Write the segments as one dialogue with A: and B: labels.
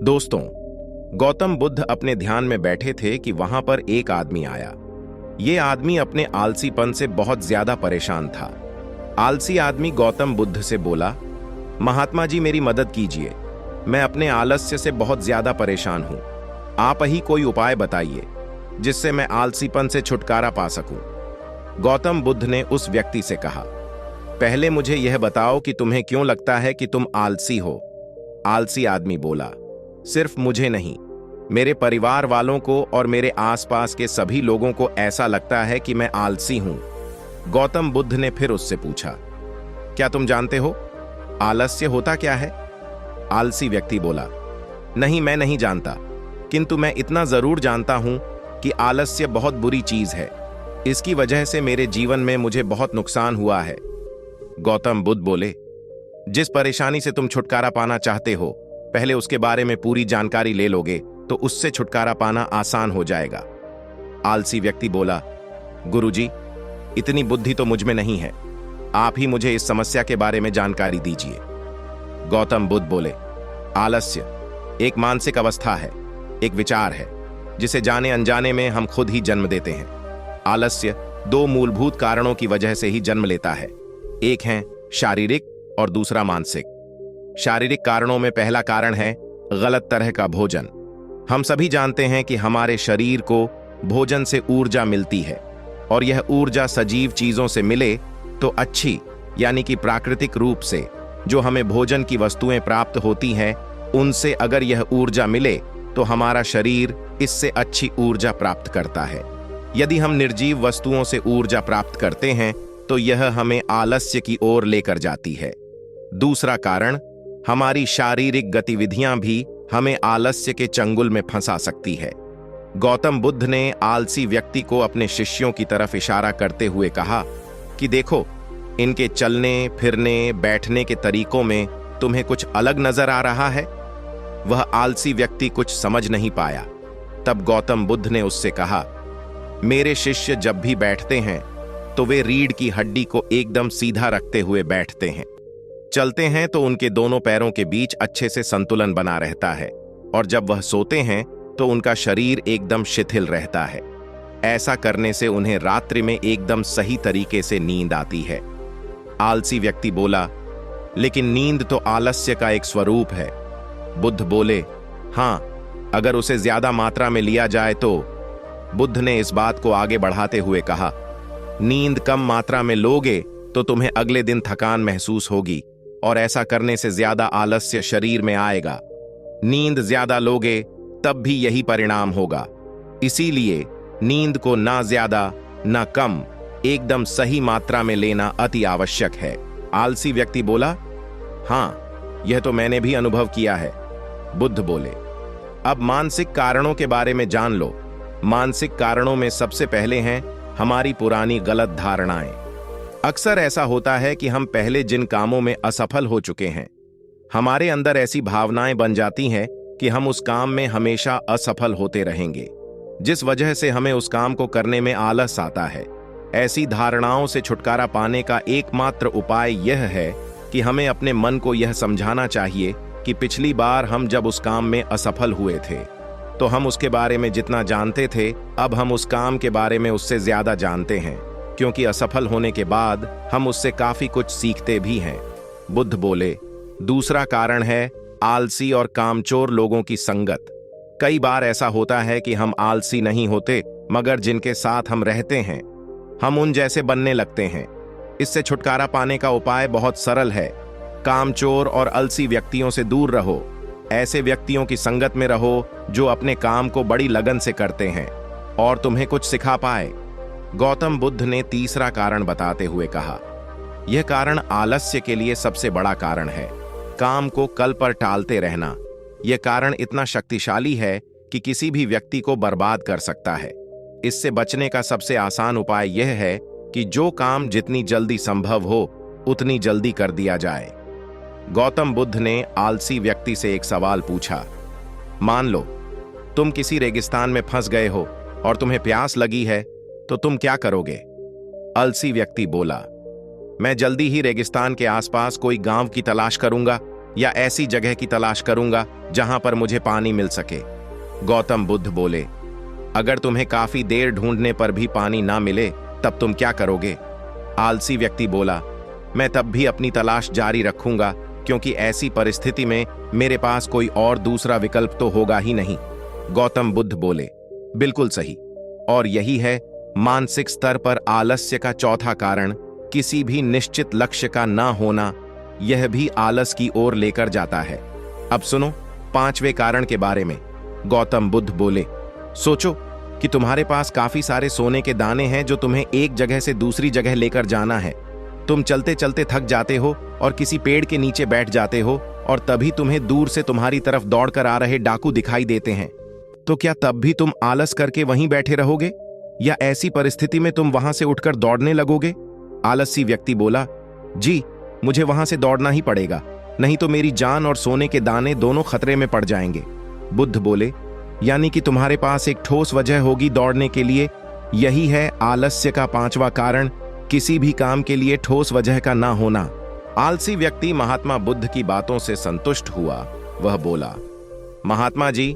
A: दोस्तों, गौतम बुद्ध अपने ध्यान में बैठे थे कि वहां पर एक आदमी आया। ये आदमी अपने आलसीपन से बहुत ज्यादा परेशान था। आलसी आदमी गौतम बुद्ध से बोला, महात्मा जी मेरी मदद कीजिए, मैं अपने आलस्य से बहुत ज्यादा परेशान हूं। आप ही कोई उपाय बताइए जिससे मैं आलसीपन से छुटकारा पा सकूं। गौतम बुद्ध ने उस व्यक्ति से कहा, पहले मुझे यह बताओ कि तुम्हें क्यों लगता है कि तुम आलसी हो। आलसी आदमी बोला, सिर्फ मुझे नहीं, मेरे परिवार वालों को और मेरे आसपास के सभी लोगों को ऐसा लगता है कि मैं आलसी हूं। गौतम बुद्ध ने फिर उससे पूछा, क्या तुम जानते हो आलस्य होता क्या है? आलसी व्यक्ति बोला, नहीं, मैं नहीं जानता, किंतु मैं इतना जरूर जानता हूं कि आलस्य बहुत बुरी चीज है। इसकी वजह से मेरे जीवन में मुझे बहुत नुकसान हुआ है। गौतम बुद्ध बोले, जिस परेशानी से तुम छुटकारा पाना चाहते हो, पहले उसके बारे में पूरी जानकारी ले लोगे तो उससे छुटकारा पाना आसान हो जाएगा। आलसी व्यक्ति बोला, गुरुजी, इतनी बुद्धि तो मुझ में नहीं है, आप ही मुझे इस समस्या के बारे में जानकारी दीजिए। गौतम बुद्ध बोले, आलस्य एक मानसिक अवस्था है, एक विचार है जिसे जाने अनजाने में हम खुद ही जन्म देते हैं। आलस्य दो मूलभूत कारणों की वजह से ही जन्म लेता है, एक है शारीरिक और दूसरा मानसिक। शारीरिक कारणों में पहला कारण है गलत तरह का भोजन। हम सभी जानते हैं कि हमारे शरीर को भोजन से ऊर्जा मिलती है, और यह ऊर्जा सजीव चीजों से मिले तो अच्छी, यानी कि प्राकृतिक रूप से जो हमें भोजन की वस्तुएं प्राप्त होती हैं, उनसे अगर यह ऊर्जा मिले तो हमारा शरीर इससे अच्छी ऊर्जा प्राप्त करता है। यदि हम निर्जीव वस्तुओं से ऊर्जा प्राप्त करते हैं तो यह हमें आलस्य की ओर लेकर जाती है। दूसरा कारण, हमारी शारीरिक गतिविधियां भी हमें आलस्य के चंगुल में फंसा सकती है। गौतम बुद्ध ने आलसी व्यक्ति को अपने शिष्यों की तरफ इशारा करते हुए कहा कि देखो, इनके चलने फिरने बैठने के तरीकों में तुम्हें कुछ अलग नजर आ रहा है। वह आलसी व्यक्ति कुछ समझ नहीं पाया। तब गौतम बुद्ध ने उससे कहा, मेरे शिष्य जब भी बैठते हैं तो वे रीढ़ की हड्डी को एकदम सीधा रखते हुए बैठते हैं। चलते हैं तो उनके दोनों पैरों के बीच अच्छे से संतुलन बना रहता है, और जब वह सोते हैं तो उनका शरीर एकदम शिथिल रहता है। ऐसा करने से उन्हें रात्रि में एकदम सही तरीके से नींद आती है। आलसी व्यक्ति बोला, लेकिन नींद तो आलस्य का एक स्वरूप है। बुद्ध बोले, हां, अगर उसे ज्यादा मात्रा में लिया जाए तो। बुद्ध ने इस बात को आगे बढ़ाते हुए कहा, नींद कम मात्रा में लोगे तो तुम्हें अगले दिन थकान महसूस होगी, और ऐसा करने से ज्यादा आलस्य शरीर में आएगा। नींद ज्यादा लोगे तब भी यही परिणाम होगा। इसीलिए नींद को ना ज्यादा ना कम, एकदम सही मात्रा में लेना अति आवश्यक है। आलसी व्यक्ति बोला, हां, यह तो मैंने भी अनुभव किया है। बुद्ध बोले, अब मानसिक कारणों के बारे में जान लो। मानसिक कारणों में सबसे पहले हैं हमारी पुरानी गलत धारणाएं। अक्सर ऐसा होता है कि हम पहले जिन कामों में असफल हो चुके हैं, हमारे अंदर ऐसी भावनाएं बन जाती हैं कि हम उस काम में हमेशा असफल होते रहेंगे, जिस वजह से हमें उस काम को करने में आलस आता है। ऐसी धारणाओं से छुटकारा पाने का एकमात्र उपाय यह है कि हमें अपने मन को यह समझाना चाहिए कि पिछली बार हम जब उस काम में असफल हुए थे तो हम उसके बारे में जितना जानते थे, अब हम उस काम के बारे में उससे ज्यादा जानते हैं, क्योंकि असफल होने के बाद हम उससे काफी कुछ सीखते भी हैं। बुद्ध बोले, दूसरा कारण है आलसी और कामचोर लोगों की संगत। कई बार ऐसा होता है कि हम आलसी नहीं होते, मगर जिनके साथ हम रहते हैं हम उन जैसे बनने लगते हैं। इससे छुटकारा पाने का उपाय बहुत सरल है। कामचोर और आलसी व्यक्तियों से दूर रहो। ऐसे व्यक्तियों की संगत में रहो जो अपने काम को बड़ी लगन से करते हैं और तुम्हें कुछ सिखा पाए। गौतम बुद्ध ने तीसरा कारण बताते हुए कहा, यह कारण आलस्य के लिए सबसे बड़ा कारण है, काम को कल पर टालते रहना। यह कारण इतना शक्तिशाली है कि किसी भी व्यक्ति को बर्बाद कर सकता है। इससे बचने का सबसे आसान उपाय यह है कि जो काम जितनी जल्दी संभव हो उतनी जल्दी कर दिया जाए। गौतम बुद्ध ने आलसी व्यक्ति से एक सवाल पूछा, मान लो तुम किसी रेगिस्तान में फंस गए हो और तुम्हें प्यास लगी है, तो तुम क्या करोगे? आलसी व्यक्ति बोला, मैं जल्दी ही रेगिस्तान के आसपास कोई गांव की तलाश करूंगा या ऐसी जगह की तलाश करूंगा जहां पर मुझे पानी मिल सके। गौतम बुद्ध बोले, अगर तुम्हें काफी देर ढूंढने पर भी पानी ना मिले तब तुम क्या करोगे? आलसी व्यक्ति बोला, मैं तब भी अपनी तलाश जारी रखूंगा, क्योंकि ऐसी परिस्थिति में मेरे पास कोई और दूसरा विकल्प तो होगा ही नहीं। गौतम बुद्ध बोले, बिल्कुल सही। और यही है मानसिक स्तर पर आलस्य का चौथा कारण, किसी भी निश्चित लक्ष्य का ना होना। यह भी आलस की ओर लेकर जाता है। अब सुनो पांचवें कारण के बारे में। गौतम बुद्ध बोले, सोचो कि तुम्हारे पास काफी सारे सोने के दाने हैं जो तुम्हें एक जगह से दूसरी जगह लेकर जाना है। तुम चलते चलते थक जाते हो और किसी पेड़ के नीचे बैठ जाते हो, और तभी तुम्हें दूर से तुम्हारी तरफ दौड़कर आ रहे डाकू दिखाई देते हैं। तो क्या तब भी तुम आलस करके वहीं बैठे रहोगे, या ऐसी परिस्थिति में तुम वहां से उठकर दौड़ने लगोगे? आलसी व्यक्ति बोला, जी, मुझे वहां से दौड़ना ही पड़ेगा, नहीं तो मेरी जान और सोने के दाने दोनों खतरे में पड़ जाएंगे। बुद्ध बोले, यानी कि तुम्हारे पास एक ठोस वजह होगी दौड़ने के लिए। यही है आलस्य का पांचवा कारण, किसी भी काम के लिए ठोस वजह का ना होना। आलसी व्यक्ति महात्मा बुद्ध की बातों से संतुष्ट हुआ। वह बोला, महात्मा जी,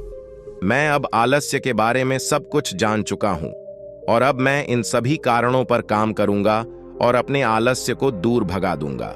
A: मैं अब आलस्य के बारे में सब कुछ जान चुका हूं, और अब मैं इन सभी कारणों पर काम करूंगा और अपने आलस्य को दूर भगा दूंगा।